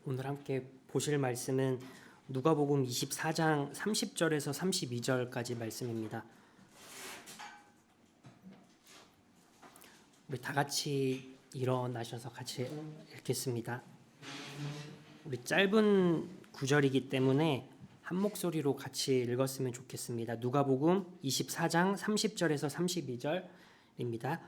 오늘 함께 보실 말씀은 누가복음 24장 30절에서 32절까지 말씀입니다. 우리 다 같이 일어나셔서 같이 읽겠습니다. 우리 짧은 구절이기 때문에 한 목소리로 같이 읽었으면 좋겠습니다. 누가복음 24장 30절에서 32절입니다.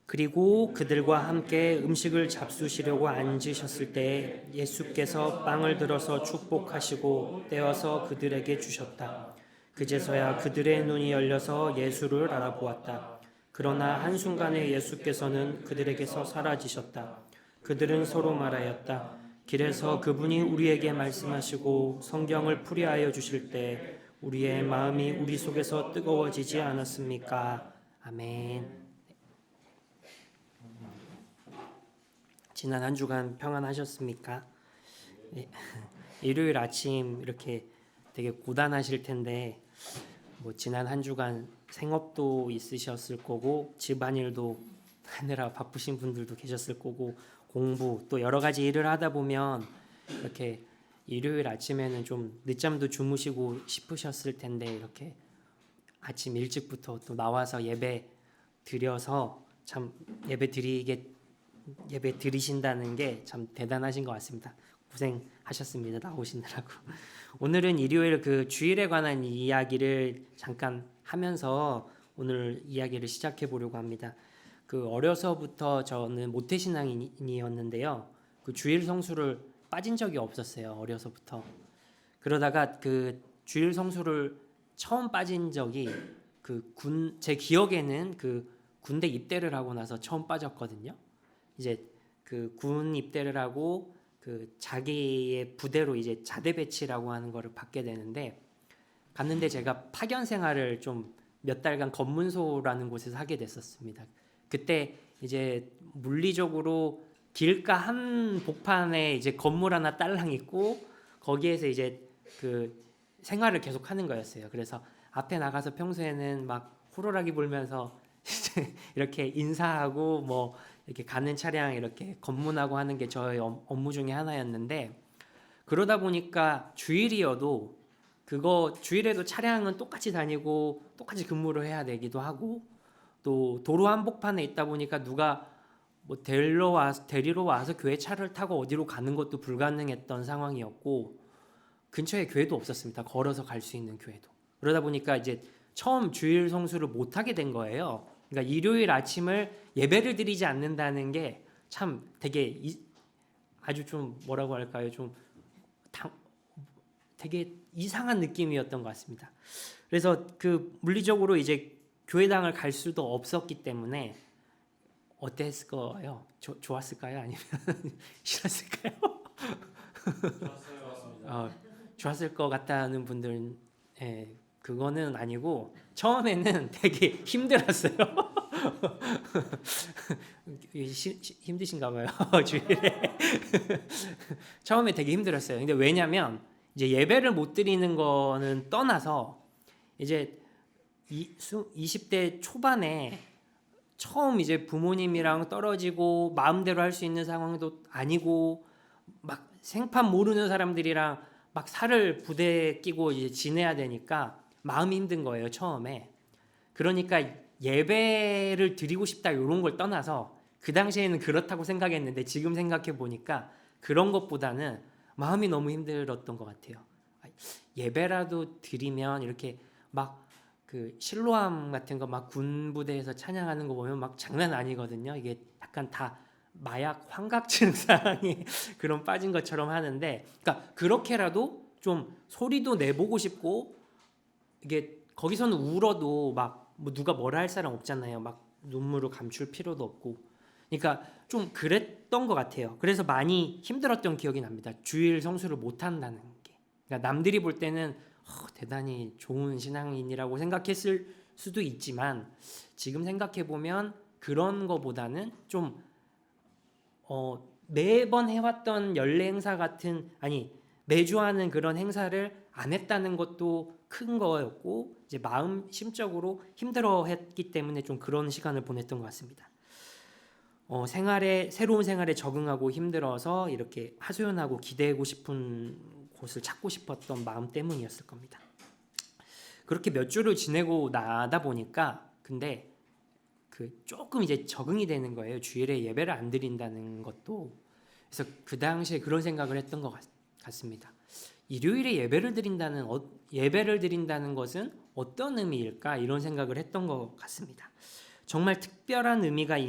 그리고 그들과 함께 음식을 잡수시려고 앉으셨을 때 예수께서 빵을 들어서 축복하시고 떼어서 그들에게 주셨다. 그제서야 그들의 눈이 열려서 예수를 알아보았다. 그러나 한순간에 예수께서는 그들에게서 사라지셨다. 그들은 서로 말하였다. 길에서 그분이 우리에게 말씀하시고 성경을 풀이하여 주실 때 우리의 마음이 우리 속에서 뜨거워지지 않았습니까? 아멘. 지난 한 주간 평안하셨습니까? 네. 일요일 아침 이렇게 되게 고단하실 텐데 지난 한 주간 생업도 있으셨을 거고 집안일도 하느라 바쁘신 분들도 계셨을 거고 공부 또 여러 가지 일을 하다 보면 이렇게 일요일 아침에는 좀 늦잠도 주무시고 싶으셨을 텐데 이렇게 아침 일찍부터 또 나와서 예배 드려서 참 예배 드리신다는 게 참 대단하신 것 같습니다. 고생하셨습니다. 나오시느라고. 오늘은 일요일 그 주일에 관한 이야기를 잠깐 하면서 오늘 이야기를 시작해 보려고 합니다. 그 어려서부터 저는 모태신앙인이었는데요. 그 주일 성수를 빠진 적이 없었어요. 어려서부터. 그러다가 그 주일 성수를 처음 빠진 적이 제 기억에는 그 군대 입대를 하고 나서 처음 빠졌거든요. 이제 그 군 입대를 하고 그 자기의 부대로 이제 자대 배치라고 하는 거를 받게 되는데 갔는데 제가 파견 생활을 좀 몇 달간 검문소라는 곳에서 하게 됐었습니다. 그때 이제 물리적으로 길가 한 복판에 이제 건물 하나 딸랑 있고 거기에서 이제 그 생활을 계속 하는 거였어요. 그래서 앞에 나가서 평소에는 막 호루라기 불면서 이렇게 인사하고 이렇게 가는 차량 이렇게 검문하고 하는 게 저의 업무 중에 하나였는데 그러다 보니까 주일이어도 그거 주일에도 차량은 똑같이 다니고 똑같이 근무를 해야 되기도 하고 또 도로 한복판에 있다 보니까 누가 데리러 와서 교회 차를 타고 어디로 가는 것도 불가능했던 상황이었고 근처에 교회도 없었습니다. 걸어서 갈 수 있는 교회도. 그러다 보니까 이제 처음 주일 성수를 못 하게 된 거예요. 그러니까 일요일 아침을 예배를 드리지 않는다는 게 참 되게 아주 좀 뭐라고 할까요? 좀 되게 이상한 느낌이었던 것 같습니다. 그래서 그 물리적으로 이제 교회당을 갈 수도 없었기 때문에 어땠을까요? 좋았을까요? 아니면 싫었을까요? 좋았을 것 같다는 분들은 그거는 아니고 처음에는 되게 힘들었어요. 힘드신가 봐요. 주일에 처음에 되게 힘들었어요. 근데 왜냐면 이제 예배를 못 드리는 거는 떠나서 이제 20대 초반에 처음 이제 부모님이랑 떨어지고 마음대로 할 수 있는 상황도 아니고 막 생판 모르는 사람들이랑 막 살을 부대에 끼고 이제 지내야 되니까 마음이 힘든 거예요, 처음에. 그러니까 예배를 드리고 싶다 이런 걸 떠나서 그 당시에는 그렇다고 생각했는데 지금 생각해 보니까 그런 것보다는 마음이 너무 힘들었던 것 같아요. 예배라도 드리면 이렇게 막 그 실로암 같은 거 막 군부대에서 찬양하는 거 보면 막 장난 아니거든요. 이게 약간 다 마약 환각 증상이 그런 빠진 것처럼 하는데, 그러니까 그렇게라도 좀 소리도 내보고 싶고 이게 거기서는 울어도 막 뭐 누가 뭐라 할 사람 없잖아요. 막 눈물을 감출 필요도 없고. 그러니까 좀 그랬던 것 같아요. 그래서 많이 힘들었던 기억이 납니다. 주일 성수를 못 한다는 게. 그러니까 남들이 볼 때는 대단히 좋은 신앙인이라고 생각했을 수도 있지만 지금 생각해 보면 그런 거보다는 좀 매번 해왔던 연례 행사 같은 매주 하는 그런 행사를 안 했다는 것도 큰 거였고 이제 마음 심적으로 힘들어했기 때문에 좀 그런 시간을 보냈던 것 같습니다. 새로운 생활에 적응하고 힘들어서 이렇게 하소연하고 기대고 싶은 곳을 찾고 싶었던 마음 때문이었을 겁니다. 그렇게 몇 주를 지내고 나다 보니까 근데 조금 이제 적응이 되는 거예요. 주일에 예배를 안 드린다는 것도. 그래서 그 당시에 그런 생각을 했던 것 같습니다. 일요일에 예배를 드린다는 것은 어떤 의미일까? 이런 생각을 했던 것 같습니다. 정말 특별한 의미가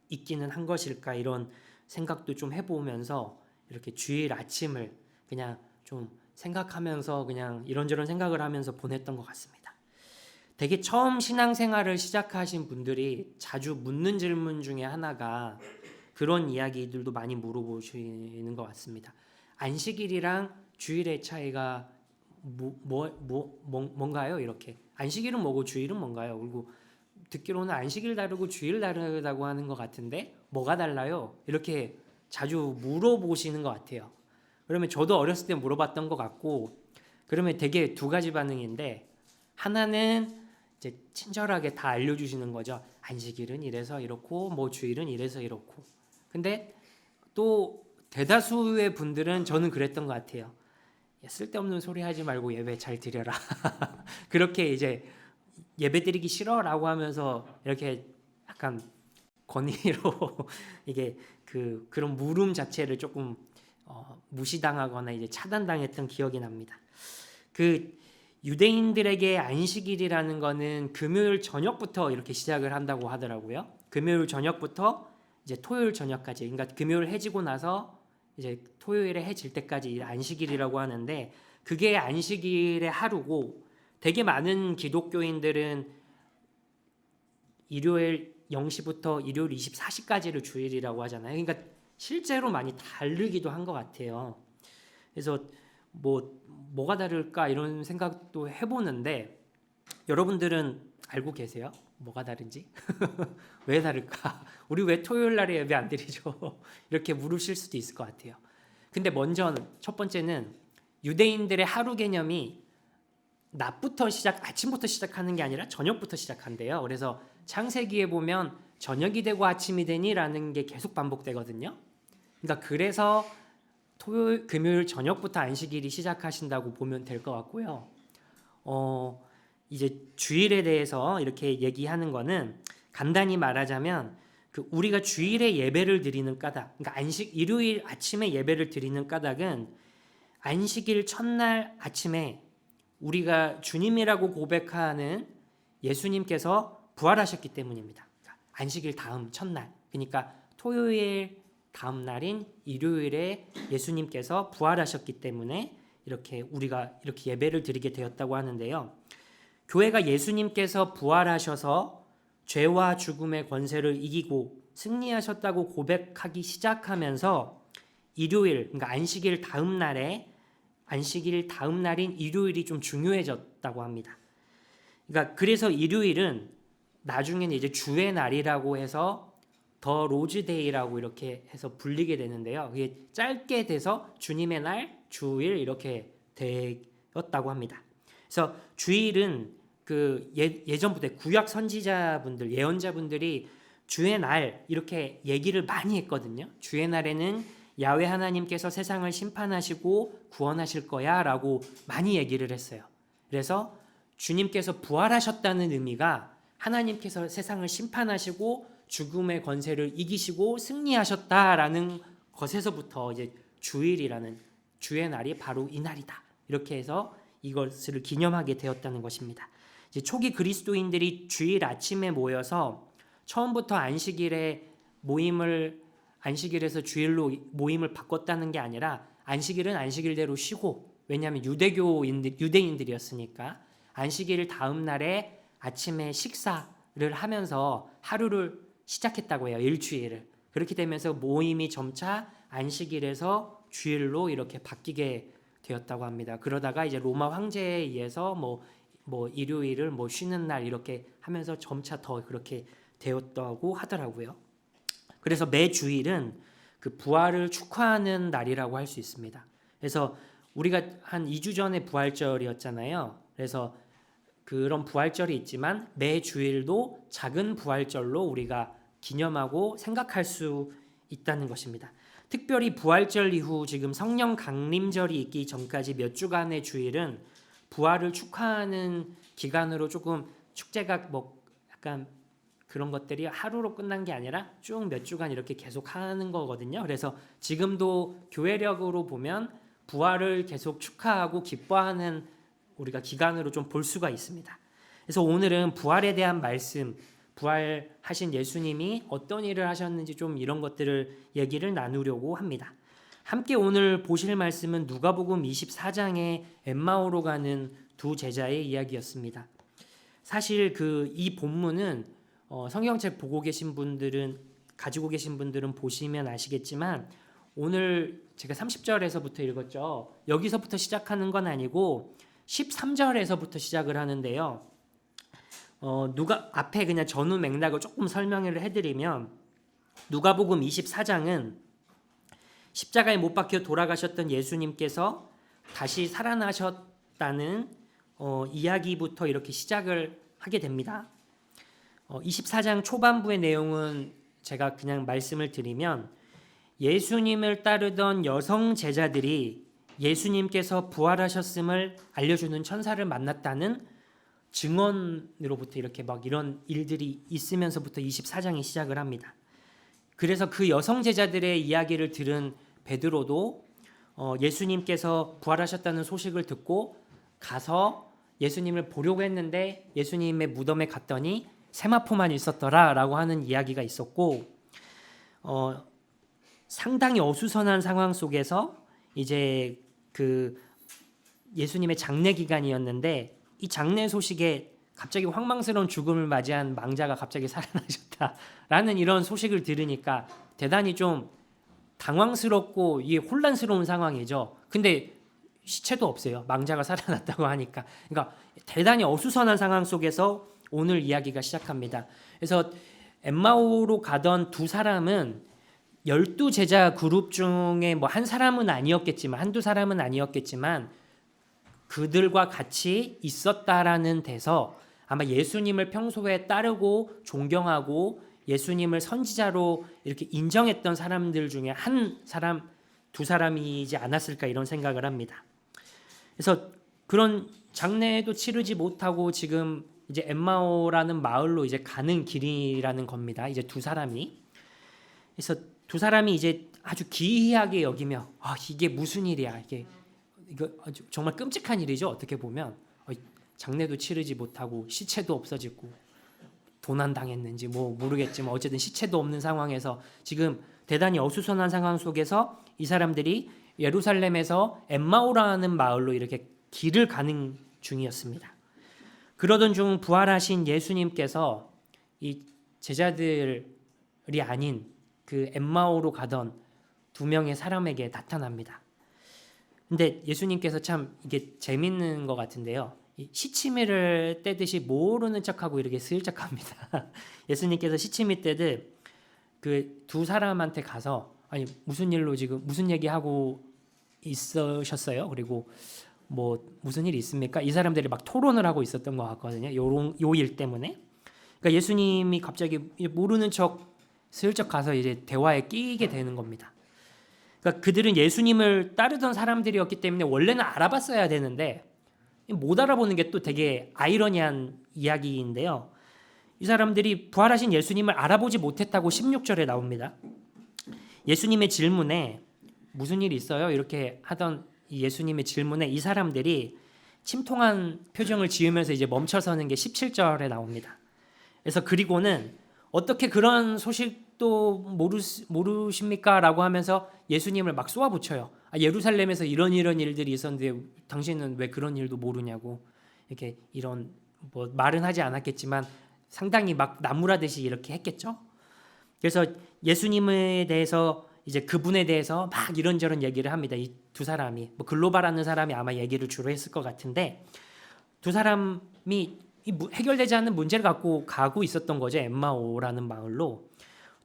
있기는 한 것일까? 이런 생각도 좀 해보면서 이렇게 주일 아침을 그냥 좀 생각하면서 그냥 이런저런 생각을 하면서 보냈던 것 같습니다. 되게 처음 신앙생활을 시작하신 분들이 자주 묻는 질문 중에 하나가 그런 이야기들도 많이 물어보시는 것 같습니다. 안식일이랑 주일의 차이가 뭔가요? 이렇게 안식일은 뭐고 주일은 뭔가요? 그리고 듣기로는 안식일 다르고 주일 다르다고 하는 것 같은데 뭐가 달라요? 이렇게 자주 물어보시는 것 같아요. 그러면 저도 어렸을 때 물어봤던 것 같고 그러면 되게 두 가지 반응인데 하나는 이제 친절하게 다 알려주시는 거죠. 안식일은 이래서 이렇고 뭐 주일은 이래서 이렇고. 근데 또 대다수의 분들은 저는 그랬던 것 같아요. 쓸데없는 소리 하지 말고 예배 잘 드려라. 그렇게 이제 예배 드리기 싫어라고 하면서 이렇게 약간 건의로 이게 그런 물음 자체를 조금 무시당하거나 이제 차단당했던 기억이 납니다. 유대인들에게 안식일이라는 거는 금요일 저녁부터 이렇게 시작을 한다고 하더라고요. 금요일 저녁부터 이제 토요일 저녁까지, 그러니까 금요일 해지고 나서 이제 토요일에 해질 때까지 안식일이라고 하는데 그게 안식일의 하루고 되게 많은 기독교인들은 일요일 0시부터 일요일 24시까지를 주일이라고 하잖아요. 그러니까 실제로 많이 다르기도 한 것 같아요. 그래서 뭐가 다를까 이런 생각도 해보는데 여러분들은 알고 계세요? 뭐가 다른지? 왜 다를까? 우리 왜 토요일 날에 예배 안 드리죠? 이렇게 물으실 수도 있을 것 같아요. 근데 먼저 첫 번째는 유대인들의 하루 개념이 아침부터 시작하는 게 아니라 저녁부터 시작한대요. 그래서 창세기에 보면 저녁이 되고 아침이 되니라는 게 계속 반복되거든요. 그러니까 그래서 금요일 저녁부터 안식일이 시작하신다고 보면 될 것 같고요. 이제 주일에 대해서 이렇게 얘기하는 거는 간단히 말하자면 우리가 주일에 예배를 드리는 까닭, 그러니까 일요일 아침에 예배를 드리는 까닭은 안식일 첫날 아침에 우리가 주님이라고 고백하는 예수님께서 부활하셨기 때문입니다. 그러니까 안식일 다음 첫날, 그러니까 토요일 다음 날인 일요일에 예수님께서 부활하셨기 때문에 우리가 이렇게 예배를 드리게 되었다고 하는데요. 교회가 예수님께서 부활하셔서 죄와 죽음의 권세를 이기고 승리하셨다고 고백하기 시작하면서 일요일, 그러니까 안식일 다음 날인 일요일이 좀 중요해졌다고 합니다. 그러니까 그래서 일요일은 나중에는 이제 주의 날이라고 해서 더 로즈데이라고 이렇게 해서 불리게 되는데요. 그게 짧게 돼서 주님의 날, 주일 이렇게 되었다고 합니다. 그래서 주일은 예전부터 구약 선지자분들, 예언자분들이 주의 날 이렇게 얘기를 많이 했거든요. 주의 날에는 야훼 하나님께서 세상을 심판하시고 구원하실 거야 라고 많이 얘기를 했어요. 그래서 주님께서 부활하셨다는 의미가 하나님께서 세상을 심판하시고 죽음의 권세를 이기시고 승리하셨다라는 것에서부터 이제 주일이라는 주의 날이 바로 이 날이다. 이렇게 해서 이것을 기념하게 되었다는 것입니다. 이제 초기 그리스도인들이 주일 아침에 모여서 처음부터 안식일에서 주일로 모임을 바꿨다는 게 아니라 안식일은 안식일대로 쉬고, 왜냐하면 유대인들이었으니까 안식일 다음 날에 아침에 식사를 하면서 하루를 시작했다고 해요. 일주일을. 그렇게 되면서 모임이 점차 안식일에서 주일로 이렇게 바뀌게 되었다고 합니다. 그러다가 이제 로마 황제에 의해서 일요일을 쉬는 날 이렇게 하면서 점차 더 그렇게 되었다고 하더라고요. 그래서 매 주일은 부활을 축하하는 날이라고 할 수 있습니다. 그래서 우리가 한 2주 전에 부활절이었잖아요. 그래서 그런 부활절이 있지만 매 주일도 작은 부활절로 우리가 기념하고 생각할 수 있다는 것입니다. 특별히 부활절 이후 지금 성령 강림절이 있기 전까지 몇 주간의 주일은 부활을 축하하는 기간으로 조금 축제가 뭐 약간 그런 것들이 하루로 끝난 게 아니라 쭉 몇 주간 이렇게 계속 하는 거거든요. 그래서 지금도 교회력으로 보면 부활을 계속 축하하고 기뻐하는 우리가 기간으로 좀 볼 수가 있습니다. 그래서 오늘은 부활에 대한 말씀, 부활하신 예수님이 어떤 일을 하셨는지 좀 이런 것들을 얘기를 나누려고 합니다. 함께 오늘 보실 말씀은 누가복음 24장의 엠마오로 가는 두 제자의 이야기였습니다. 사실 이 본문은 성경책 보고 계신 분들은 가지고 계신 분들은 보시면 아시겠지만 오늘 제가 30절에서부터 읽었죠. 여기서부터 시작하는 건 아니고 13절에서부터 시작을 하는데요. 누가 앞에 그냥 전후 맥락을 조금 설명을 해드리면 누가복음 24장은 십자가에 못 박혀 돌아가셨던 예수님께서 다시 살아나셨다는 이야기부터 이렇게 시작을 하게 됩니다. 24장 초반부의 내용은 제가 그냥 말씀을 드리면 예수님을 따르던 여성 제자들이 예수님께서 부활하셨음을 알려주는 천사를 만났다는 증언으로부터 이렇게 막 이런 일들이 있으면서부터 24장이 시작을 합니다. 그래서 그 여성 제자들의 이야기를 들은 베드로도 예수님께서 부활하셨다는 소식을 듣고 가서 예수님을 보려고 했는데 예수님의 무덤에 갔더니 세마포만 있었더라라고 하는 이야기가 있었고 상당히 어수선한 상황 속에서 이제 그 예수님의 장례 기간이었는데 이 장례 소식에 갑자기 황망스러운 죽음을 맞이한 망자가 갑자기 살아나셨다라는 이런 소식을 들으니까 대단히 좀 당황스럽고 이게 혼란스러운 상황이죠. 근데 시체도 없어요. 망자가 살아났다고 하니까. 그러니까 대단히 어수선한 상황 속에서 오늘 이야기가 시작합니다. 그래서 엠마오로 가던 두 사람은 12제자 그룹 중에 뭐 한 사람은 아니었겠지만 한두 사람은 아니었겠지만 그들과 같이 있었다라는 데서 아마 예수님을 평소에 따르고 존경하고 예수님을 선지자로 이렇게 인정했던 사람들 중에 한 사람, 두 사람이지 않았을까 이런 생각을 합니다. 그래서 그런 장례도 치르지 못하고 지금 이제 엠마오라는 마을로 이제 가는 길이라는 겁니다. 이제 두 사람이. 그래서 두 사람이 이제 아주 기이하게 여기며 이게 무슨 일이야 이거 정말 끔찍한 일이죠. 어떻게 보면 장례도 치르지 못하고 시체도 없어지고 도난당했는지 뭐 모르겠지만 어쨌든 시체도 없는 상황에서 지금 대단히 어수선한 상황 속에서 이 사람들이 예루살렘에서 엠마오라는 마을로 이렇게 길을 가는 중이었습니다. 그러던 중 부활하신 예수님께서 이 제자들이 아닌 그 엠마오로 가던 두 명의 사람에게 나타납니다. 근데 예수님께서 참 이게 재밌는 것 같은데요. 시치미를 떼듯이 모르는 척하고 이렇게 슬쩍 합니다. 예수님께서 시치미 떼듯 그 두 사람한테 가서 아니 무슨 일로 지금 무슨 얘기하고 있으셨어요? 그리고 뭐 무슨 일이 있습니까? 이 사람들이 막 토론을 하고 있었던 것 같거든요. 요 일 때문에. 그러니까 예수님이 갑자기 모르는 척 슬쩍 가서 이제 대화에 끼게 되는 겁니다. 그러니까 그들은 예수님을 따르던 사람들이었기 때문에 원래는 알아봤어야 되는데 못 알아보는 게 또 되게 아이러니한 이야기인데요. 이 사람들이 부활하신 예수님을 알아보지 못했다고 16절에 나옵니다. 예수님의 질문에 무슨 일이 있어요? 이렇게 하던 이 예수님의 질문에 이 사람들이 침통한 표정을 지으면서 이제 멈춰서는 게 17절에 나옵니다. 그래서 그리고는 어떻게 그런 소식도 모르십니까? 라고 하면서 예수님을 막 쏘아붙여요. 예루살렘에서 이런 일들이 있었는데 당신은 왜 그런 일도 모르냐고 이렇게 이런 뭐 말은 하지 않았겠지만 상당히 막 나무라듯이 이렇게 했겠죠. 그래서 예수님에 대해서 이제 그분에 대해서 막 이런저런 얘기를 합니다. 이 두 사람이 뭐 글로바라는 사람이 아마 얘기를 주로 했을 것 같은데 두 사람이 해결되지 않는 문제를 갖고 가고 있었던 거죠. 엠마오라는 마을로.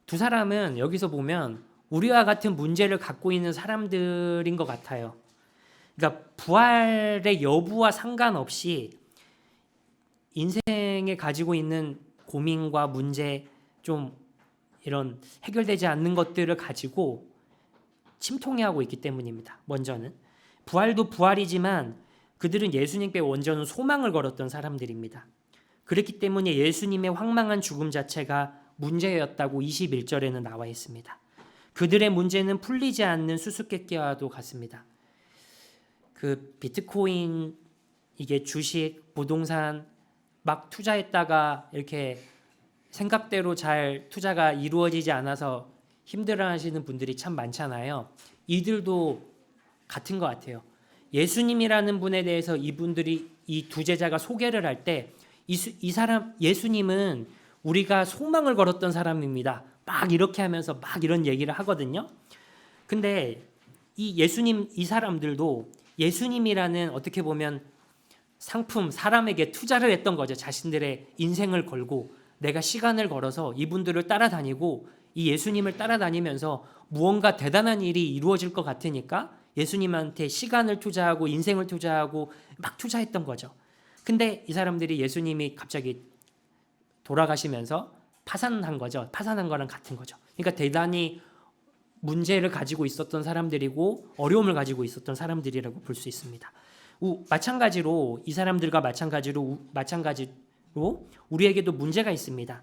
두 사람은 여기서 보면 우리와 같은 문제를 갖고 있는 사람들인 것 같아요. 그러니까 부활의 여부와 상관없이 인생에 가지고 있는 고민과 문제 좀 이런 해결되지 않는 것들을 가지고 침통해하고 있기 때문입니다. 먼저는 부활도 부활이지만 그들은 예수님께 원전은 소망을 걸었던 사람들입니다. 그렇기 때문에 예수님의 황망한 죽음 자체가 문제였다고 21절에는 나와 있습니다. 그들의 문제는 풀리지 않는 수수께끼와도 같습니다. 그 비트코인, 이게 주식, 부동산 막 투자했다가 이렇게 생각대로 잘 투자가 이루어지지 않아서 힘들어하시는 분들이 참 많잖아요. 이들도 같은 것 같아요. 예수님이라는 분에 대해서 이분들이, 이 두 제자가 소개를 할 때 이 사람, 예수님은 우리가 소망을 걸었던 사람입니다. 막 이렇게 하면서 막 이런 얘기를 하거든요. 근데 이 예수님, 이 사람들도 예수님이라는 어떻게 보면 상품, 사람에게 투자를 했던 거죠. 자신들의 인생을 걸고 내가 시간을 걸어서 이분들을 따라다니고 이 예수님을 따라다니면서 무언가 대단한 일이 이루어질 것 같으니까 예수님한테 시간을 투자하고 인생을 투자하고 막 투자했던 거죠. 근데 이 사람들이 예수님이 갑자기 돌아가시면서 파산한 거죠. 파산한 거랑 같은 거죠. 그러니까 대단히 문제를 가지고 있었던 사람들이고 어려움을 가지고 있었던 사람들이라고 볼 수 있습니다. 마찬가지로 이 사람들과 마찬가지로 우리에게도 문제가 있습니다.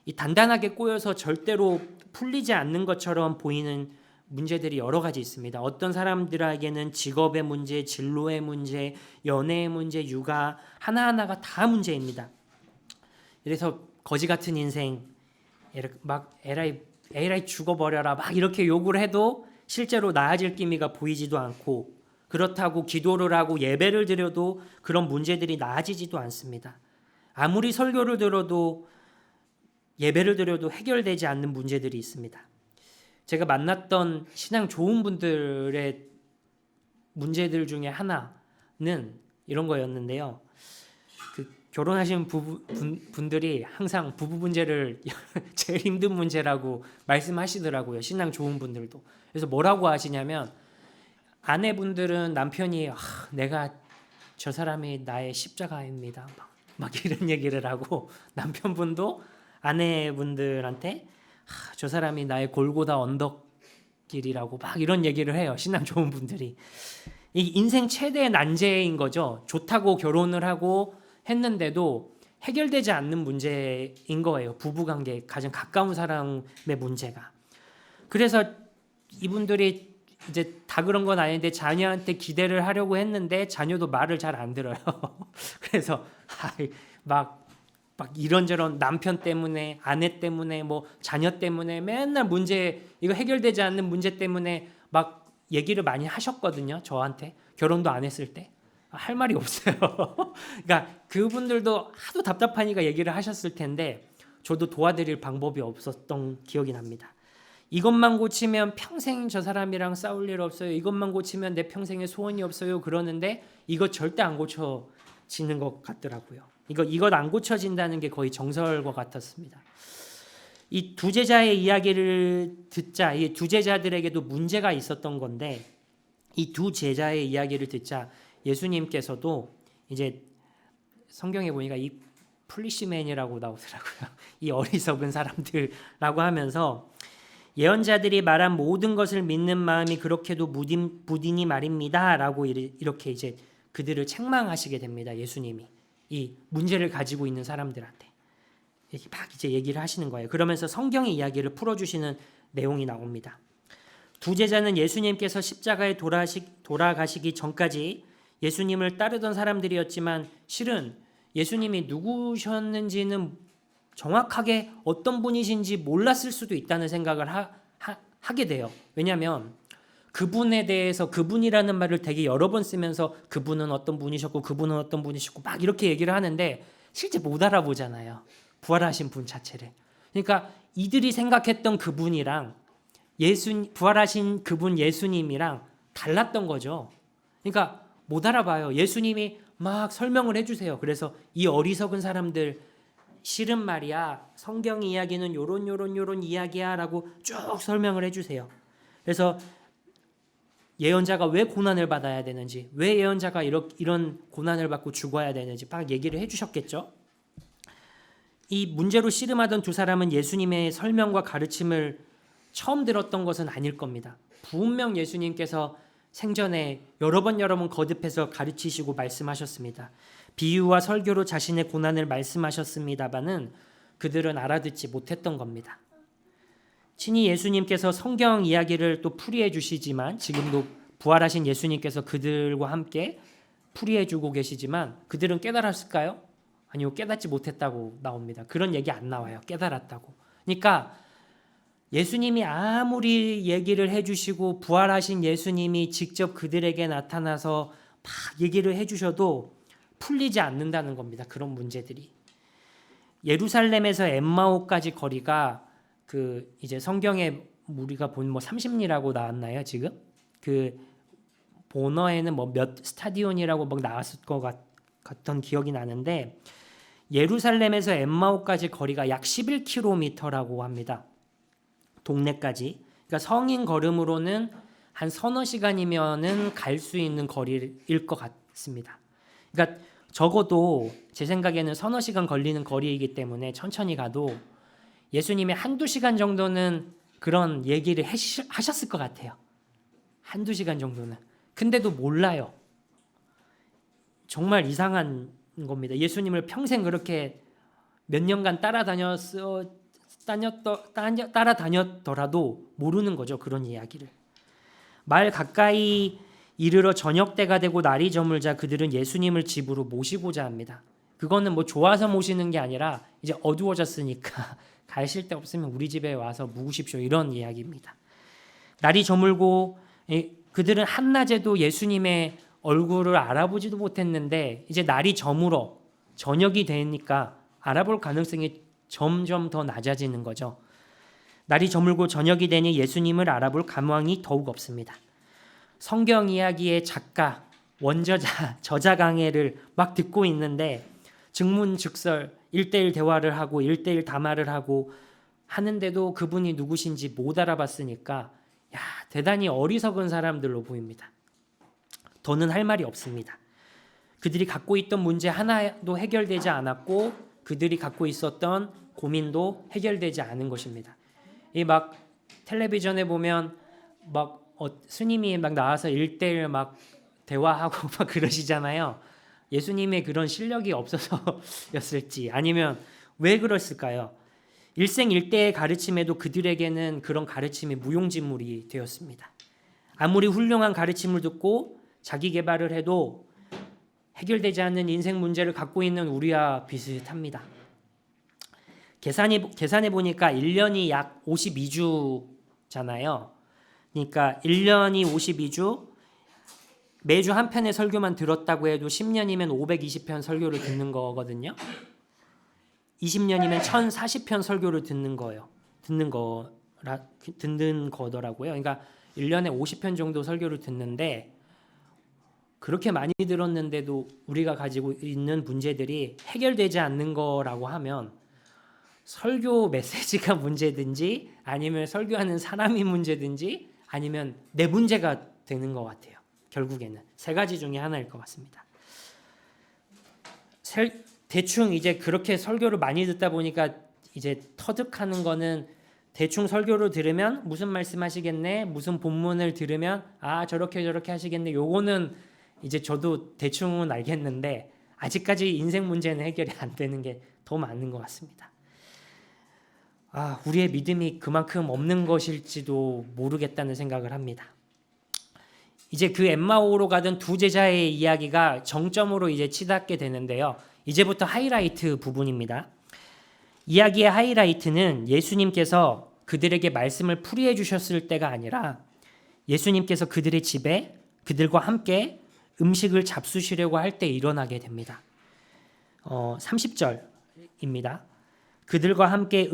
이 단단하게 꼬여서 절대로 풀리지 않는 것처럼 보이는 문제들이 여러 가지 있습니다. 어떤 사람들에게는 직업의 문제, 진로의 문제, 연애의 문제, 육아 하나하나가 다 문제입니다. 그래서 거지 같은 인생, 막 에라이 죽어버려라 막 이렇게 욕을 해도 실제로 나아질 기미가 보이지도 않고, 그렇다고 기도를 하고 예배를 드려도 그런 문제들이 나아지지도 않습니다. 아무리 설교를 들어도 예배를 드려도 해결되지 않는 문제들이 있습니다. 제가 만났던 신앙 좋은 분들의 문제들 중에 하나는 이런 거였는데요. 그 결혼하신 분들이 항상 부부 문제를 제일 힘든 문제라고 말씀하시더라고요. 신앙 좋은 분들도. 그래서 뭐라고 하시냐면, 아내분들은 남편이 내가 저 사람이 나의 십자가입니다. 막 이런 얘기를 하고, 남편분도 아내분들한테 저 사람이 나의 골고다 언덕길이라고 막 이런 얘기를 해요. 신앙 좋은 분들이. 이 인생 최대의 난제인 거죠. 좋다고 결혼을 하고 했는데도 해결되지 않는 문제인 거예요. 부부관계, 가장 가까운 사람의 문제가. 그래서 이분들이 이제 다 그런 건 아닌데 자녀한테 기대를 하려고 했는데 자녀도 말을 잘 안 들어요. 그래서 막 이런저런 남편 때문에, 아내 때문에, 뭐 자녀 때문에 맨날 문제, 이거 해결되지 않는 문제 때문에 막 얘기를 많이 하셨거든요. 저한테. 결혼도 안 했을 때. 할 말이 없어요. 그러니까 그분들도 하도 답답하니까 얘기를 하셨을 텐데 저도 도와드릴 방법이 없었던 기억이 납니다. 이것만 고치면 평생 저 사람이랑 싸울 일 없어요. 이것만 고치면 내 평생에 소원이 없어요. 그러는데 이거 절대 안 고쳐지는 것 같더라고요. 이것 안 고쳐진다는 게 거의 정설과 같았습니다. 이 두 제자의 이야기를 듣자, 이 두 제자들에게도 문제가 있었던 건데, 이 두 제자의 이야기를 듣자 예수님께서도 이제 성경에 보니까 이 플리시맨이라고 나오더라고요. 이 어리석은 사람들라고 하면서 예언자들이 말한 모든 것을 믿는 마음이 그렇게도 무디니 말입니다라고 이렇게 이제 그들을 책망하시게 됩니다. 예수님이 이 문제를 가지고 있는 사람들한테 막 이제 얘기를 하시는 거예요. 그러면서 성경의 이야기를 풀어주시는 내용이 나옵니다. 두 제자는 예수님께서 십자가에 돌아가시기 전까지 예수님을 따르던 사람들이었지만 실은 예수님이 누구셨는지는 정확하게 어떤 분이신지 몰랐을 수도 있다는 생각을 하게 돼요. 왜냐하면 그분에 대해서 그분이라는 말을 되게 여러 번 쓰면서 그분은 어떤 분이셨고 그분은 어떤 분이셨고 막 이렇게 얘기를 하는데 실제 못 알아보잖아요. 부활하신 분 자체를. 그러니까 이들이 생각했던 그분이랑 부활하신 그분 예수님이랑 달랐던 거죠. 그러니까 못 알아봐요. 예수님이 막 설명을 해주세요. 그래서 이 어리석은 사람들, 실은 말이야 성경 이야기는 요런 이야기야 라고 쭉 설명을 해주세요. 그래서 예언자가 왜 고난을 받아야 되는지, 왜 예언자가 이런 고난을 받고 죽어야 되는지 막 얘기를 해주셨겠죠. 이 문제로 씨름하던 두 사람은 예수님의 설명과 가르침을 처음 들었던 것은 아닐 겁니다. 분명 예수님께서 생전에 여러 번 거듭해서 가르치시고 말씀하셨습니다. 비유와 설교로 자신의 고난을 말씀하셨습니다마는 그들은 알아듣지 못했던 겁니다. 친히 예수님께서 성경 이야기를 또 풀이해 주시지만 지금도 부활하신 예수님께서 그들과 함께 풀이해 주고 계시지만 그들은 깨달았을까요? 아니요, 깨닫지 못했다고 나옵니다. 그런 얘기 안 나와요. 깨달았다고. 그러니까 예수님이 아무리 얘기를 해주시고 부활하신 예수님이 직접 그들에게 나타나서 막 얘기를 해주셔도 풀리지 않는다는 겁니다. 그런 문제들이. 예루살렘에서 엠마오까지 거리가 그 이제 성경에 우리가 본 뭐 30리라고 나왔나요 지금? 그 본어에는 뭐 몇 스타디온이라고 막 나왔을 것 같던 기억이 나는데 예루살렘에서 엠마오까지 거리가 약 11km라고 합니다. 동네까지. 그러니까 성인 걸음으로는 한 서너 시간이면은 갈 수 있는 거리일 것 같습니다. 그러니까 적어도 제 생각에는 서너 시간 걸리는 거리이기 때문에 천천히 가도 예수님이 한두 시간 정도는 그런 얘기를 하셨을 것 같아요. 한두 시간 정도는. 근데도 몰라요. 정말 이상한 겁니다. 예수님을 평생 그렇게 몇 년간 따라다녔더라도 모르는 거죠. 그런 이야기를. 말 가까이 이르러 저녁 때가 되고 날이 저물자 그들은 예수님을 집으로 모시고자 합니다. 그거는 뭐 좋아서 모시는 게 아니라 이제 어두워졌으니까 가실 데 없으면 우리 집에 와서 묵으십시오. 이런 이야기입니다. 날이 저물고 그들은 한낮에도 예수님의 얼굴을 알아보지도 못했는데 이제 날이 저물어 저녁이 되니까 알아볼 가능성이 점점 더 낮아지는 거죠. 날이 저물고 저녁이 되니 예수님을 알아볼 감황이 더욱 없습니다. 성경 이야기의 작가, 원저자, 저자 강해를 막 듣고 있는데 즉문즉설 1:1 대화를 하고 1:1 담화를 하고 하는데도 그분이 누구신지 못 알아봤으니까 대단히 어리석은 사람들로 보입니다. 더는 할 말이 없습니다. 그들이 갖고 있던 문제 하나도 해결되지 않았고 그들이 갖고 있었던 고민도 해결되지 않은 것입니다. 이 막 텔레비전에 보면 막 스님이 막 나와서 1:1 막 대화하고 막 그러시잖아요. 예수님의 그런 실력이 없어서였을지 아니면 왜 그랬을까요? 일생일대의 가르침에도 그들에게는 그런 가르침이 무용지물이 되었습니다. 아무리 훌륭한 가르침을 듣고 자기 개발을 해도 해결되지 않는 인생 문제를 갖고 있는 우리와 비슷합니다. 계산해 보니까 1년이 약 52주잖아요. 그러니까 1년이 52주, 매주 한 편의 설교만 들었다고 해도 10년이면 520편 설교를 듣는 거거든요. 20년이면 1040편 설교를 듣는 거더라고요. 그러니까 1년에 50편 정도 설교를 듣는데 그렇게 많이 들었는데도 우리가 가지고 있는 문제들이 해결되지 않는 거라고 하면 설교 메시지가 문제든지 아니면 설교하는 사람이 문제든지 아니면 내 문제가 되는 것 같아요. 결국에는 세 가지 중에 하나일 것 같습니다. 대충 이제 그렇게 설교를 많이 듣다 보니까 이제 터득하는 거는 대충 설교를 들으면 무슨 말씀하시겠네, 무슨 본문을 들으면 저렇게 하시겠네. 요거는 이제 저도 대충은 알겠는데 아직까지 인생 문제는 해결이 안 되는 게 더 많은 것 같습니다. 우리의 믿음이 그만큼 없는 것일지도 모르겠다는 생각을 합니다. 이제 그 엠마오로 가던 두 제자의 이야기가 정점으로 이제 치닫게 되는데요. 이제부터 하이라이트 부분입니다. 이야기의 하이라이트는 예수님께서 그들에게 말씀을 풀이해 주셨을 때가 아니라 예수님께서 그들의 집에 그들과 함께 음식을 잡수시려고 할 때 일어나게 됩니다. 30절입니다. 그들과 함께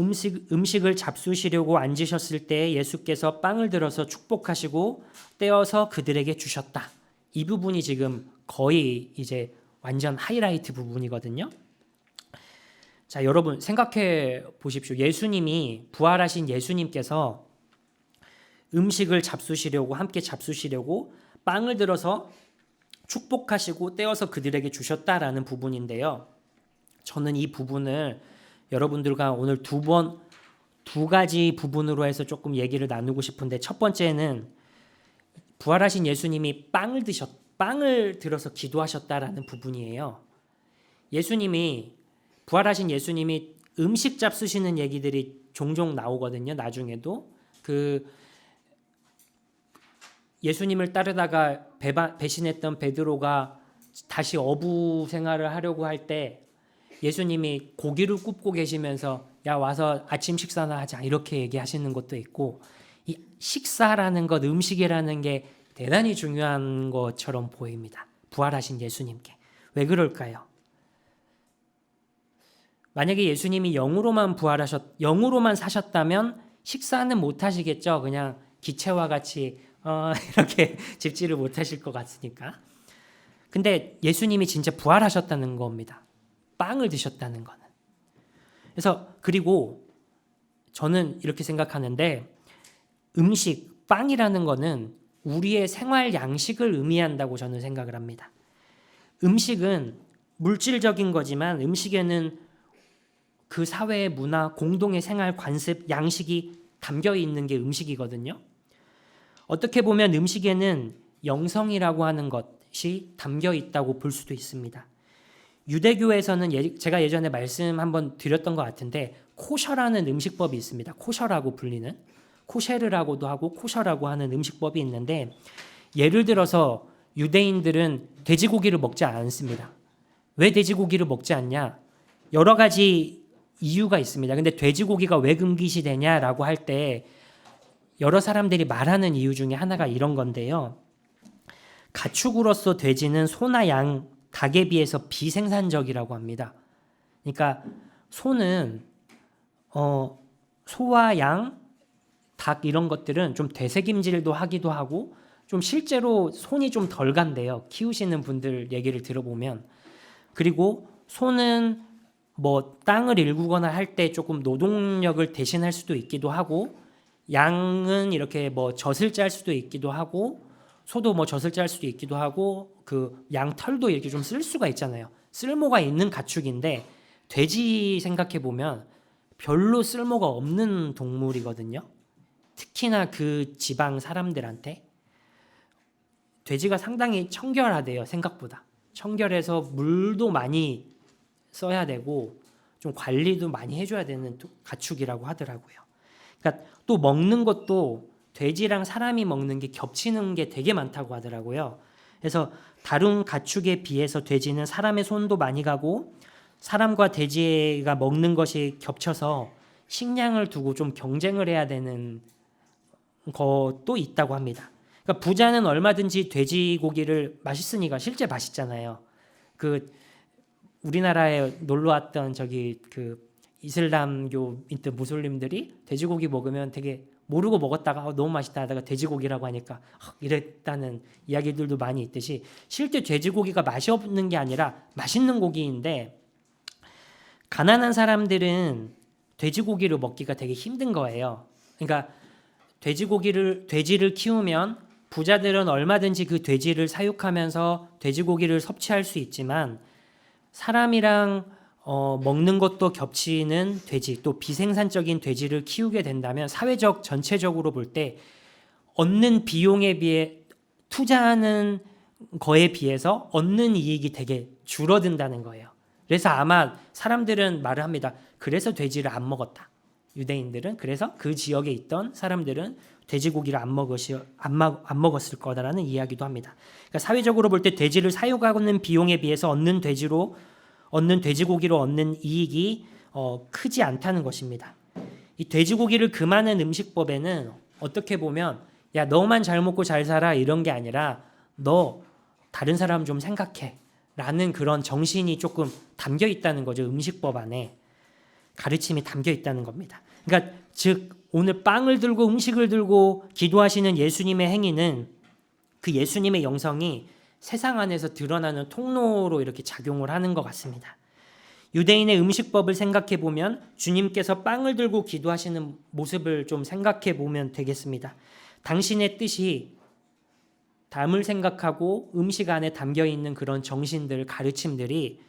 음식을 잡수시려고 앉으셨을 때 예수께서 빵을 들어서 축복하시고 떼어서 그들에게 주셨다. 이 부분이 지금 거의 이제 완전 하이라이트 부분이거든요. 자, 여러분 생각해 보십시오. 예수님이 부활하신 예수님께서 음식을 함께 잡수시려고 빵을 들어서 축복하시고 떼어서 그들에게 주셨다라는 부분인데요. 저는 이 부분을 여러분들과 오늘 두 가지 부분으로 해서 조금 얘기를 나누고 싶은데, 첫 번째는 부활하신 예수님이 빵을 들어서 기도하셨다라는 부분이에요. 부활하신 예수님이 음식 잡수시는 얘기들이 종종 나오거든요. 나중에도 예수님을 따르다가 배신했던 베드로가 다시 어부 생활을 하려고 할 때 예수님이 고기를 굽고 계시면서 야 와서 아침 식사나 하자 이렇게 얘기하시는 것도 있고, 이 식사라는 것, 음식이라는 게 대단히 중요한 것처럼 보입니다. 부활하신 예수님께. 왜 그럴까요? 만약에 예수님이 영으로만 사셨다면 식사는 못 하시겠죠. 그냥 기체와 같이 이렇게 집지를 못 하실 것 같으니까. 근데 예수님이 진짜 부활하셨다는 겁니다. 빵을 드셨다는 거는. 그래서 그리고 저는 이렇게 생각하는데, 빵이라는 거는 우리의 생활 양식을 의미한다고 저는 생각을 합니다. 음식은 물질적인 거지만 음식에는 그 사회의 문화, 공동의 생활 관습, 양식이 담겨 있는 게 음식이거든요. 어떻게 보면 음식에는 영성이라고 하는 것이 담겨 있다고 볼 수도 있습니다. 유대교에서는 제가 예전에 말씀 한번 드렸던 것 같은데, 코셔라는 음식법이 있습니다. 코셔라고 불리는, 코쉐르라고도 하고 코셔라고 하는 음식법이 있는데, 예를 들어서 유대인들은 돼지고기를 먹지 않습니다. 왜 돼지고기를 먹지 않냐? 여러 가지 이유가 있습니다. 근데 돼지고기가 왜 금기시되냐라고 할 때 여러 사람들이 말하는 이유 중에 하나가 이런 건데요. 가축으로서 돼지는 소나 양, 닭에 비해서 비생산적이라고 합니다. 그러니까 소는 소와 양, 닭 이런 것들은 좀 되새김질도 하기도 하고 좀 실제로 손이 좀 덜 간대요. 키우시는 분들 얘기를 들어보면. 그리고 소는 뭐 땅을 일구거나 할 때 조금 노동력을 대신할 수도 있기도 하고, 양은 이렇게 뭐 젖을 짤 수도 있기도 하고, 소도 뭐 젖을 짤 수도 있기도 하고, 그 양 털도 이렇게 좀 쓸 수가 있잖아요. 쓸모가 있는 가축인데, 돼지 생각해 보면 별로 쓸모가 없는 동물이거든요. 특히나 그 지방 사람들한테. 돼지가 상당히 청결하대요. 생각보다 청결해서 물도 많이 써야 되고 좀 관리도 많이 해줘야 되는 가축이라고 하더라고요. 그러니까 또 먹는 것도 돼지랑 사람이 먹는 게 겹치는 게 되게 많다고 하더라고요. 그래서 다른 가축에 비해서 돼지는 사람의 손도 많이 가고, 사람과 돼지가 먹는 것이 겹쳐서 식량을 두고 좀 경쟁을 해야 되는 것도 있다고 합니다. 그러니까 부자는 얼마든지 돼지고기를 맛있으니까, 실제 맛있잖아요. 우리나라에 놀러 왔던 이슬람교 무슬림들이 돼지고기 먹으면 되게 모르고 먹었다가 너무 맛있다 하다가 돼지고기라고 하니까 이랬다는 이야기들도 많이 있듯이, 실제 돼지고기가 맛이 없는 게 아니라 맛있는 고기인데, 가난한 사람들은 돼지고기를 먹기가 되게 힘든 거예요. 그러니까 돼지를 키우면 부자들은 얼마든지 그 돼지를 사육하면서 돼지고기를 섭취할 수 있지만, 사람이랑 먹는 것도 겹치는 돼지, 또 비생산적인 돼지를 키우게 된다면 전체적으로 볼 때 얻는 비용에 비해, 투자하는 거에 비해서 얻는 이익이 되게 줄어든다는 거예요. 그래서 아마 사람들은 말을 합니다. 그래서 돼지를 안 먹었다. 유대인들은 그래서 그 지역에 있던 사람들은 돼지고기를 안 먹었을 거다라는 이야기도 합니다. 그러니까 사회적으로 볼 때 돼지를 사육하는 비용에 비해서 얻는 돼지고기로 얻는 이익이 크지 않다는 것입니다. 이 돼지고기를 금하는 음식법에는 어떻게 보면 야 너만 잘 먹고 잘 살아 이런 게 아니라 너 다른 사람 좀 생각해 라는 그런 정신이 조금 담겨 있다는 거죠. 음식법 안에 가르침이 담겨 있다는 겁니다. 그러니까 즉 오늘 빵을 들고 음식을 들고 기도하시는 예수님의 행위는 그 예수님의 영성이 세상 안에서 드러나는 통로로 이렇게 작용을 하는 것 같습니다. 유대인의 음식법을 생각해 보면 주님께서 빵을 들고 기도하시는 모습을 좀 생각해 보면 되겠습니다. 당신의 뜻이 담을 생각하고 음식 안에 담겨 있는 그런 정신들, 가르침들이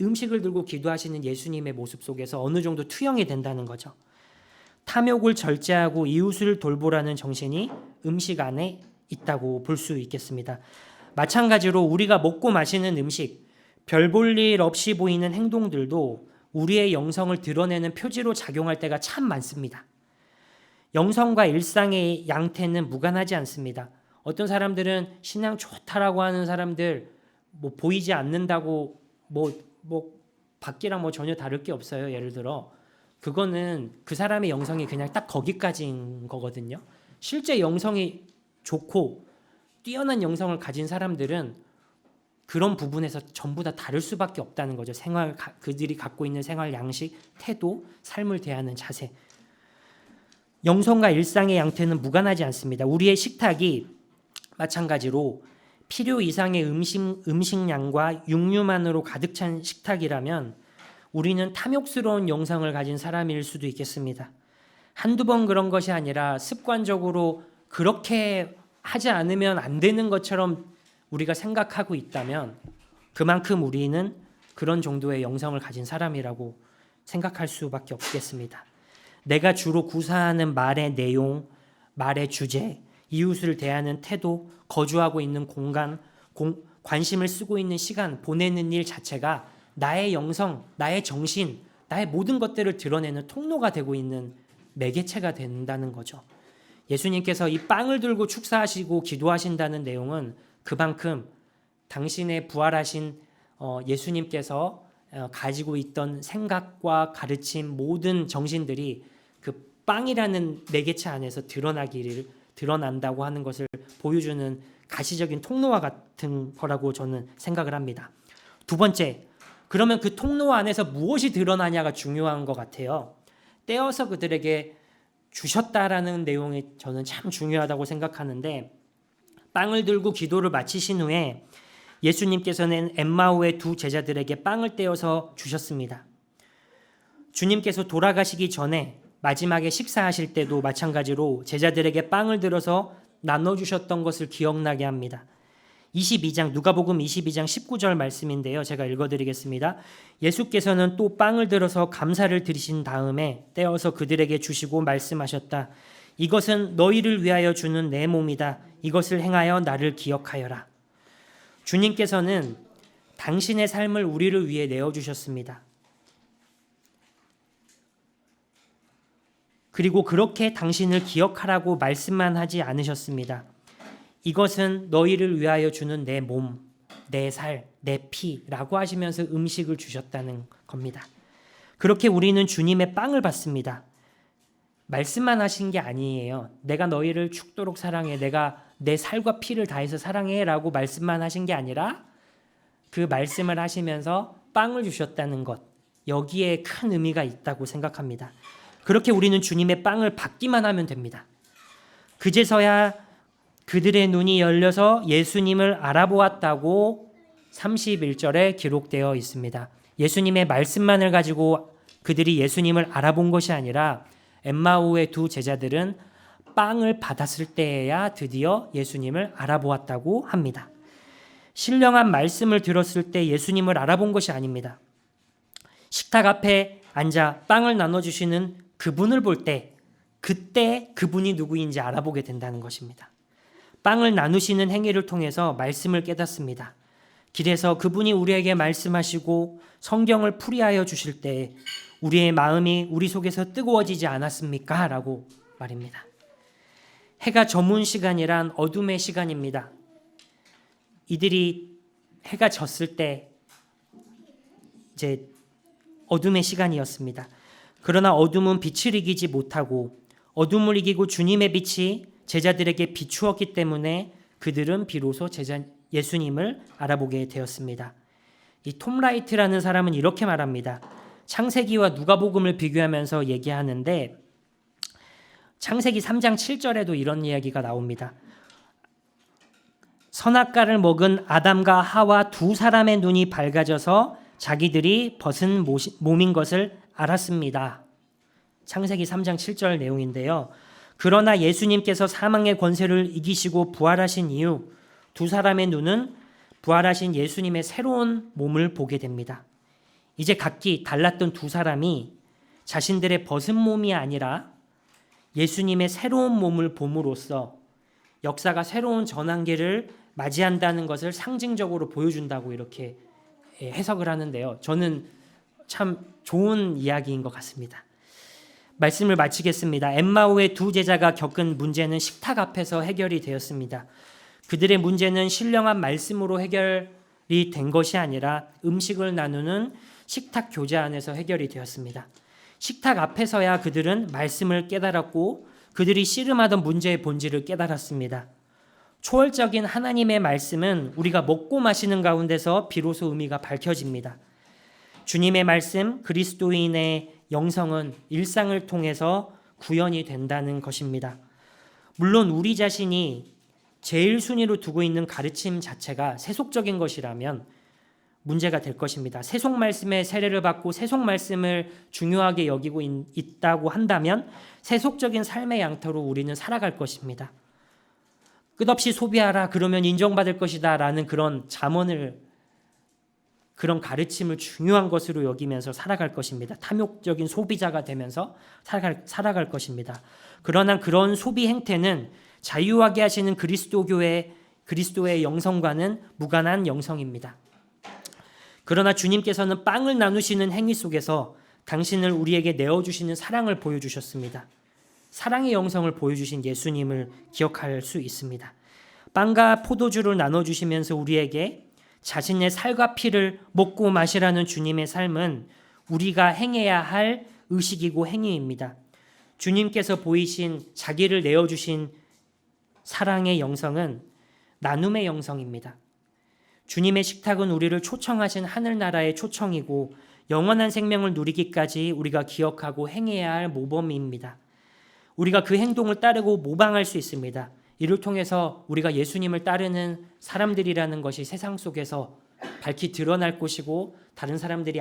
음식을 들고 기도하시는 예수님의 모습 속에서 어느 정도 투영이 된다는 거죠. 탐욕을 절제하고 이웃을 돌보라는 정신이 음식 안에 있다고 볼 수 있겠습니다. 마찬가지로 우리가 먹고 마시는 음식, 별 볼 일 없이 보이는 행동들도 우리의 영성을 드러내는 표지로 작용할 때가 참 많습니다. 영성과 일상의 양태는 무관하지 않습니다. 어떤 사람들은 신앙 좋다라고 하는 사람들 보이지 않는다고 밖이랑 전혀 다를 게 없어요. 예를 들어 그거는 그 사람의 영성이 그냥 딱 거기까지인 거거든요. 실제 영성이 좋고 뛰어난 영성을 가진 사람들은 그런 부분에서 전부 다 다를 수밖에 없다는 거죠. 그들이 갖고 있는 생활 양식, 태도, 삶을 대하는 자세. 영성과 일상의 양태는 무관하지 않습니다. 우리의 식탁이 마찬가지로 필요 이상의 음식량과 육류만으로 가득 찬 식탁이라면 우리는 탐욕스러운 영성을 가진 사람일 수도 있겠습니다. 한두 번 그런 것이 아니라 습관적으로 그렇게 하지 않으면 안 되는 것처럼 우리가 생각하고 있다면 그만큼 우리는 그런 정도의 영성을 가진 사람이라고 생각할 수밖에 없겠습니다. 내가 주로 구사하는 말의 내용, 말의 주제, 이웃을 대하는 태도, 거주하고 있는 공간, 관심을 쓰고 있는 시간, 보내는 일 자체가 나의 영성, 나의 정신, 나의 모든 것들을 드러내는 통로가 되고 있는 매개체가 된다는 거죠. 예수님께서 이 빵을 들고 축사하시고 기도하신다는 내용은 그만큼 당신의 부활하신 예수님께서 가지고 있던 생각과 가르침 모든 정신들이 그 빵이라는 매개체 안에서 드러난다고 하는 것을 보여주는 가시적인 통로와 같은 거라고 저는 생각을 합니다. 두 번째, 그러면 그 통로 안에서 무엇이 드러나냐가 중요한 것 같아요. 떼어서 그들에게 주셨다라는 내용이 저는 참 중요하다고 생각하는데, 빵을 들고 기도를 마치신 후에 예수님께서는 엠마오의 두 제자들에게 빵을 떼어서 주셨습니다. 주님께서 돌아가시기 전에 마지막에 식사하실 때도 마찬가지로 제자들에게 빵을 들어서 나눠주셨던 것을 기억나게 합니다. 22장 누가복음 22장 19절 말씀인데요. 제가 읽어드리겠습니다. 예수께서는 또 빵을 들어서 감사를 드리신 다음에 떼어서 그들에게 주시고 말씀하셨다. 이것은 너희를 위하여 주는 내 몸이다. 이것을 행하여 나를 기억하여라. 주님께서는 당신의 삶을 우리를 위해 내어주셨습니다. 그리고 그렇게 당신을 기억하라고 말씀만 하지 않으셨습니다. 이것은 너희를 위하여 주는 내 몸, 내 살, 내 피라고 하시면서 음식을 주셨다는 겁니다. 그렇게 우리는 주님의 빵을 받습니다. 말씀만 하신 게 아니에요. 내가 너희를 죽도록 사랑해. 내가 내 살과 피를 다해서 사랑해 라고 말씀만 하신 게 아니라 그 말씀을 하시면서 빵을 주셨다는 것. 여기에 큰 의미가 있다고 생각합니다. 그렇게 우리는 주님의 빵을 받기만 하면 됩니다. 그제서야 그들의 눈이 열려서 예수님을 알아보았다고 31절에 기록되어 있습니다. 예수님의 말씀만을 가지고 그들이 예수님을 알아본 것이 아니라 엠마오의 두 제자들은 빵을 받았을 때에야 드디어 예수님을 알아보았다고 합니다. 신령한 말씀을 들었을 때 예수님을 알아본 것이 아닙니다. 식탁 앞에 앉아 빵을 나눠주시는 그분을 볼 때 그때 그분이 누구인지 알아보게 된다는 것입니다. 빵을 나누시는 행위를 통해서 말씀을 깨닫습니다. 길에서 그분이 우리에게 말씀하시고 성경을 풀이하여 주실 때 우리의 마음이 우리 속에서 뜨거워지지 않았습니까? 라고 말입니다. 해가 저문 시간이란 어둠의 시간입니다. 이들이 해가 졌을 때 이제 어둠의 시간이었습니다. 그러나 어둠은 빛을 이기지 못하고 어둠을 이기고 주님의 빛이 제자들에게 비추었기 때문에 그들은 비로소 예수님을 알아보게 되었습니다. 이 톰 라이트라는 사람은 이렇게 말합니다. 창세기와 누가복음을 비교하면서 얘기하는데 창세기 3장 7절에도 이런 이야기가 나옵니다. 선악과를 먹은 아담과 하와 두 사람의 눈이 밝아져서 자기들이 벗은 몸인 것을 알았습니다. 창세기 3장 7절 내용인데요. 그러나 예수님께서 사망의 권세를 이기시고 부활하신 이후 두 사람의 눈은 부활하신 예수님의 새로운 몸을 보게 됩니다. 이제 각기 달랐던 두 사람이 자신들의 벗은 몸이 아니라 예수님의 새로운 몸을 봄으로써 역사가 새로운 전환기를 맞이한다는 것을 상징적으로 보여준다고 이렇게 해석을 하는데요. 저는 참 좋은 이야기인 것 같습니다. 말씀을 마치겠습니다. 엠마오의 두 제자가 겪은 문제는 식탁 앞에서 해결이 되었습니다. 그들의 문제는 신령한 말씀으로 해결이 된 것이 아니라 음식을 나누는 식탁 교제 안에서 해결이 되었습니다. 식탁 앞에서야 그들은 말씀을 깨달았고 그들이 씨름하던 문제의 본질을 깨달았습니다. 초월적인 하나님의 말씀은 우리가 먹고 마시는 가운데서 비로소 의미가 밝혀집니다. 주님의 말씀, 그리스도인의 영성은 일상을 통해서 구현이 된다는 것입니다. 물론 우리 자신이 제일 순위로 두고 있는 가르침 자체가 세속적인 것이라면 문제가 될 것입니다. 세속 말씀의 세례를 받고 세속 말씀을 중요하게 여기고 있다고 한다면 세속적인 삶의 양태로 우리는 살아갈 것입니다. 끝없이 소비하라 그러면 인정받을 것이다 라는 그런 그런 가르침을 중요한 것으로 여기면서 살아갈 것입니다. 탐욕적인 소비자가 되면서 살아갈 것입니다. 그러나 그런 소비 행태는 자유하게 하시는 그리스도의 영성과는 무관한 영성입니다. 그러나 주님께서는 빵을 나누시는 행위 속에서 당신을 우리에게 내어주시는 사랑을 보여주셨습니다. 사랑의 영성을 보여주신 예수님을 기억할 수 있습니다. 빵과 포도주를 나눠주시면서 우리에게 자신의 살과 피를 먹고 마시라는 주님의 삶은 우리가 행해야 할 의식이고 행위입니다. 주님께서 보이신 자기를 내어주신 사랑의 영성은 나눔의 영성입니다. 주님의 식탁은 우리를 초청하신 하늘나라의 초청이고 영원한 생명을 누리기까지 우리가 기억하고 행해야 할 모범입니다. 우리가 그 행동을 따르고 모방할 수 있습니다. 이를 통해서 우리가 예수님을 따르는 사람들이라는 것이 세상 속에서 밝히 드러날 것이고 다른 사람들이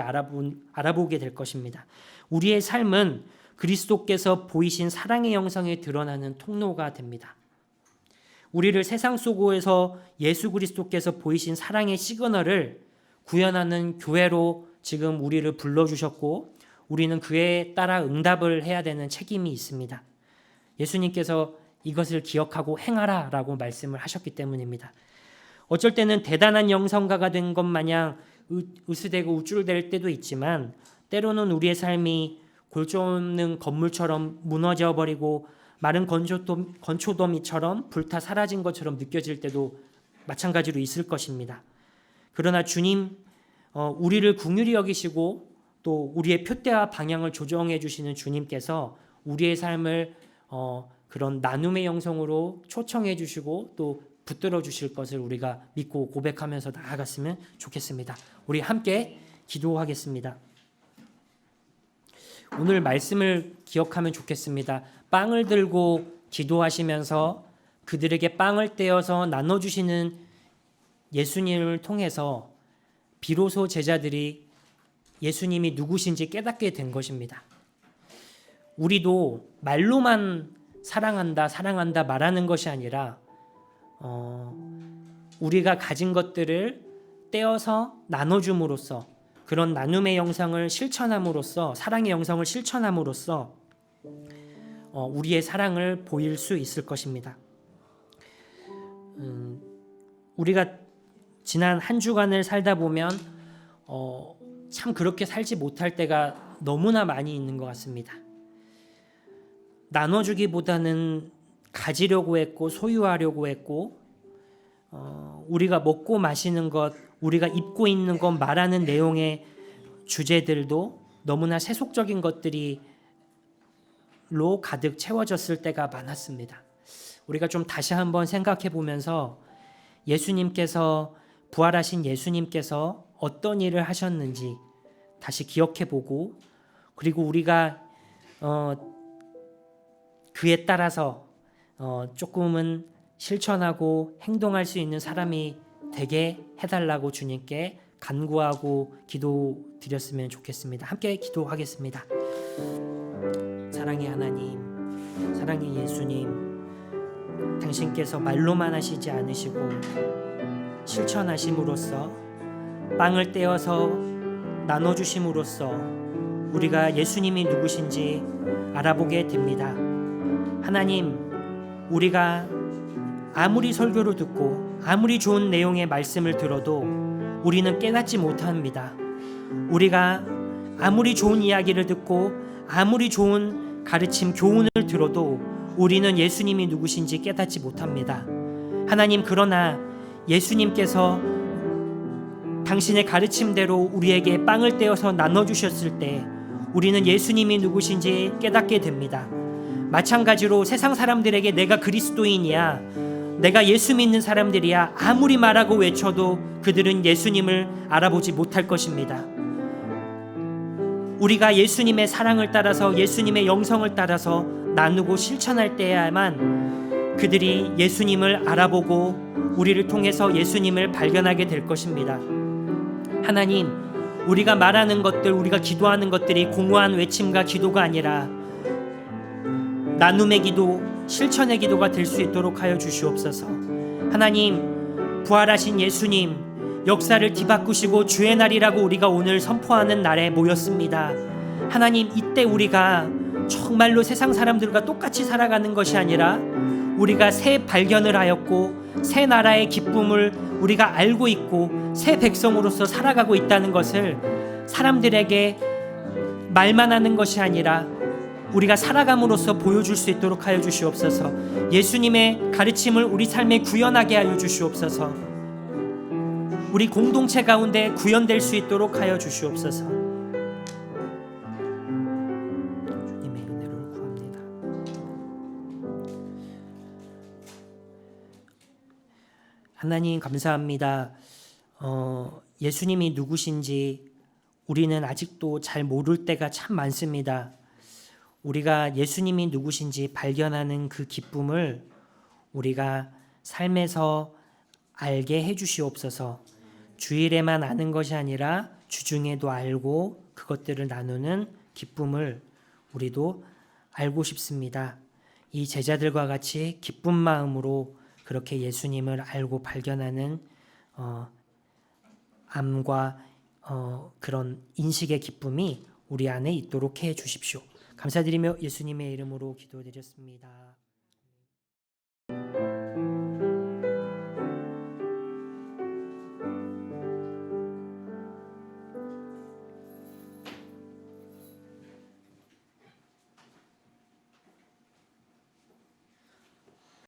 알아보게 될 것입니다. 우리의 삶은 그리스도께서 보이신 사랑의 영성에 드러나는 통로가 됩니다. 우리를 세상 속에서 예수 그리스도께서 보이신 사랑의 시그널을 구현하는 교회로 지금 우리를 불러주셨고 우리는 그에 따라 응답을 해야 되는 책임이 있습니다. 예수님께서 이것을 기억하고 행하라 라고 말씀을 하셨기 때문입니다. 어쩔 때는 대단한 영성가가 된 것 마냥 으스대고 우쭐댈 때도 있지만 때로는 우리의 삶이 골조 없는 건물처럼 무너져 버리고 마른 건초더미처럼 불타 사라진 것처럼 느껴질 때도 마찬가지로 있을 것입니다. 그러나 주님 우리를 긍휼히 여기시고 또 우리의 표대와 방향을 조정해 주시는 주님께서 우리의 삶을 그런 나눔의 영성으로 초청해 주시고 또 붙들어 주실 것을 우리가 믿고 고백하면서 나아갔으면 좋겠습니다. 우리 함께 기도하겠습니다. 오늘 말씀을 기억하면 좋겠습니다. 빵을 들고 기도하시면서 그들에게 빵을 떼어서 나눠주시는 예수님을 통해서 비로소 제자들이 예수님이 누구신지 깨닫게 된 것입니다. 우리도 말로만 사랑한다 말하는 것이 아니라 우리가 가진 것들을 떼어서 나눠줌으로써 그런 나눔의 영성을 실천함으로써 사랑의 영성을 실천함으로써 우리의 사랑을 보일 수 있을 것입니다. 우리가 지난 한 주간을 살다 보면 참 그렇게 살지 못할 때가 너무나 많이 있는 것 같습니다. 나눠주기보다는 가지려고 했고 소유하려고 했고 우리가 먹고 마시는 것, 우리가 입고 있는 것 말하는 내용의 주제들도 너무나 세속적인 것들로 가득 채워졌을 때가 많았습니다. 우리가 좀 다시 한번 생각해 보면서 예수님께서 부활하신 예수님께서 어떤 일을 하셨는지 다시 기억해 보고 그리고 우리가 그에 따라서 조금은 실천하고 행동할 수 있는 사람이 되게 해달라고 주님께 간구하고 기도드렸으면 좋겠습니다. 함께 기도하겠습니다. 사랑의 하나님, 사랑의 예수님, 당신께서 말로만 하시지 않으시고 실천하심으로써 빵을 떼어서 나눠주심으로써 우리가 예수님이 누구신지 알아보게 됩니다. 하나님, 우리가 아무리 설교를 듣고 아무리 좋은 내용의 말씀을 들어도 우리는 깨닫지 못합니다. 우리가 아무리 좋은 이야기를 듣고 아무리 좋은 가르침, 교훈을 들어도 우리는 예수님이 누구신지 깨닫지 못합니다. 하나님, 그러나 예수님께서 당신의 가르침대로 우리에게 빵을 떼어서 나눠주셨을 때 우리는 예수님이 누구신지 깨닫게 됩니다. 마찬가지로 세상 사람들에게 내가 그리스도인이야, 내가 예수 믿는 사람들이야 아무리 말하고 외쳐도 그들은 예수님을 알아보지 못할 것입니다. 우리가 예수님의 사랑을 따라서 예수님의 영성을 따라서 나누고 실천할 때야만 그들이 예수님을 알아보고 우리를 통해서 예수님을 발견하게 될 것입니다. 하나님, 우리가 말하는 것들, 우리가 기도하는 것들이 공허한 외침과 기도가 아니라 나눔의 기도, 실천의 기도가 될 수 있도록 하여 주시옵소서. 하나님, 부활하신 예수님 역사를 뒤바꾸시고 주의 날이라고 우리가 오늘 선포하는 날에 모였습니다. 하나님, 이때 우리가 정말로 세상 사람들과 똑같이 살아가는 것이 아니라 우리가 새 발견을 하였고 새 나라의 기쁨을 우리가 알고 있고 새 백성으로서 살아가고 있다는 것을 사람들에게 말만 하는 것이 아니라 우리가 살아감으로써 보여줄 수 있도록 하여 주시옵소서. 예수님의 가르침을 우리 삶에 구현하게 하여 주시옵소서. 우리 공동체 가운데 구현될 수 있도록 하여 주시옵소서. 주님의 은혜를 구합니다. 하나님, 감사합니다. 예수님이 누구신지 우리는 아직도 잘 모를 때가 참 많습니다. 우리가 예수님이 누구신지 발견하는 그 기쁨을 우리가 삶에서 알게 해주시옵소서. 주일에만 아는 것이 아니라 주중에도 알고 그것들을 나누는 기쁨을 우리도 알고 싶습니다. 이 제자들과 같이 기쁜 마음으로 그렇게 예수님을 알고 발견하는 암과 그런 인식의 기쁨이 우리 안에 있도록 해 주십시오. 감사드리며 예수님의 이름으로 기도드렸습니다.